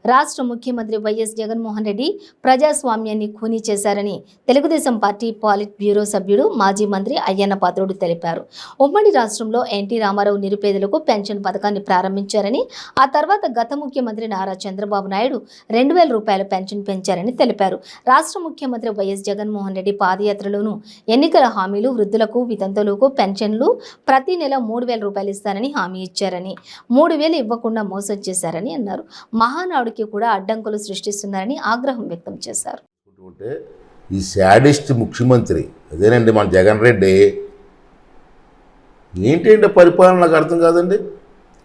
రాష్ట్ర ముఖ్యమంత్రి వైఎస్ జగన్మోహన్ రెడ్డి ప్రజాస్వామ్యాన్ని ఖూనీ చేశారని తెలుగుదేశం పార్టీ పాలిట్ బ్యూరో సభ్యుడు మాజీ మంత్రి అయ్యన్న పాత్రుడు తెలిపారు. ఉమ్మడి రాష్ట్రంలో ఎన్టీ రామారావు నిరుపేదలకు పెన్షన్ పథకాన్ని ప్రారంభించారని, ఆ తర్వాత గత ముఖ్యమంత్రి నారా చంద్రబాబు నాయుడు 2,000 రూపాయల పెన్షన్ పెంచారని తెలిపారు. రాష్ట్ర ముఖ్యమంత్రి వైఎస్ జగన్మోహన్ రెడ్డి పాదయాత్రలోనూ ఎన్నికల హామీలు వృద్ధులకు, వితంతువులకు పెన్షన్లు ప్రతి నెల 3,000 రూపాయలు ఇస్తారని హామీ ఇచ్చారని, 3,000 ఇవ్వకుండా మోసం చేశారని అన్నారు. మహానాడుకి కూడా అడ్డంకులు సృష్టిస్తున్నారని ఆగ్రహం వ్యక్తం చేశారు. ఈ శాడిస్ట్ ముఖ్యమంత్రి అదేనండి మన జగన్ రెడ్డి. ఏంటంటే పరిపాలన నాకు అర్థం కాదండి.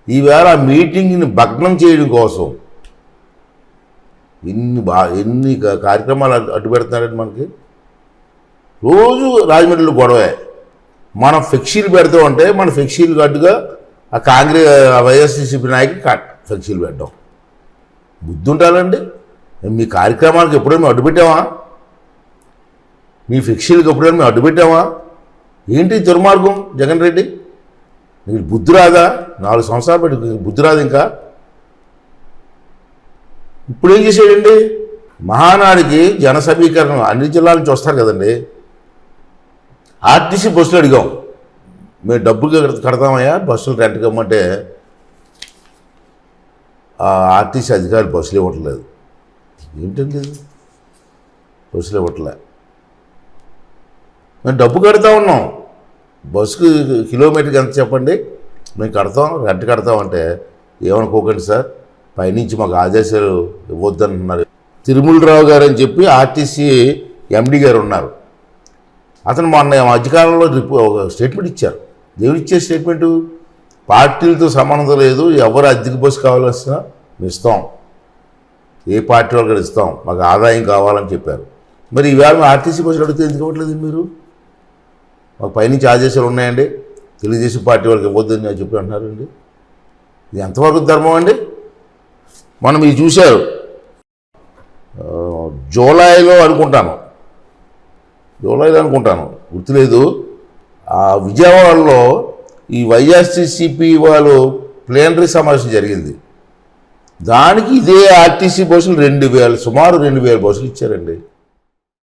ఈవేళ ఆ మీటింగ్ని భగ్నం చేయడం కోసం ఎన్ని కార్యక్రమాలు అడ్డు పెడుతున్నారండి. మనకి రోజు రాజమండ్రిలో గొడవే. మనం ఫ్లెక్సీలు పెడతామంటే మన ఫ్లెక్సీలు అడ్డుగా ఆ కాంగ్రెస్ వైఎస్ఆర్సీపీ నాయకులు ఫ్లెక్సీలు పెట్టడం బుద్ధి ఉండాలండి. మీ కార్యక్రమాలకు ఎప్పుడైనా మేము అడ్డుపెట్టామా? మీ ఫ్లెక్సీలకు ఎప్పుడైనా మేము అడ్డుపెట్టామా? ఏంటి దుర్మార్గం జగన్ రెడ్డి? నీకు బుద్ధి రాదా? 4 సంవత్సరాలు పెట్టి బుద్ధి రాదు. ఇంకా ఇప్పుడు ఏం చేసాడండి? మహానాడికి జన సమీకరణ అన్ని జిల్లాల నుంచి వస్తారు కదండి. ఆర్టీసీ బస్సులు అడిగాం, మేము డబ్బులు కడతామయ్యా బస్సులు రెంట్ కమ్మంటే ఆర్టీసీ అధికారులు బస్సులు ఇవ్వట్లేదు. ఏంటండి బస్సులు ఇవ్వట్లే. మేము డబ్బు కడతా ఉన్నాం, బస్సుకి కిలోమీటర్కి ఎంత చెప్పండి, మేము కడతాం రెంట్ కడతామంటే ఏమనుకోకండి సార్, పైనుంచి మాకు ఆదేశాలు ఇవ్వద్దంటున్నారు. తిరుమలరావు గారు అని చెప్పి ఆర్టీసీ ఎండి గారు ఉన్నారు. అతను మొన్న మధ్యకాలంలో ఒక స్టేట్మెంట్ ఇచ్చారు. దేవుడు ఇచ్చే స్టేట్మెంటు, పార్టీలతో సంబంధం లేదు, ఎవరు అద్దెకి బస్సు కావాల్సిన మేము ఇస్తాం, ఏ పార్టీ వాళ్ళకి ఇస్తాం, మాకు ఆదాయం కావాలని చెప్పారు. మరి ఈవేళ ఆర్టీసీ బస్సులు అడిగితే ఎందుకు ఇవ్వట్లేదు మీరు? మాకు పైనుంచి ఆదేశాలు ఉన్నాయండి, తెలుగుదేశం పార్టీ వాళ్ళకి ఇవ్వద్దని అని చెప్పి అంటున్నారండి. ఇది ఎంతవరకు ధర్మం అండి? మనం ఇది చూశారు జూలైలో అనుకుంటాను గుర్తులేదు, ఆ విజయవాడలో ఈ వైఎస్ఆర్సీపీ వాళ్ళు ప్లేనరీ సమావేశం జరిగింది. దానికి ఇదే ఆర్టీసీ బస్సులు 2,000 సుమారు 2,000 బస్సులు ఇచ్చారండి.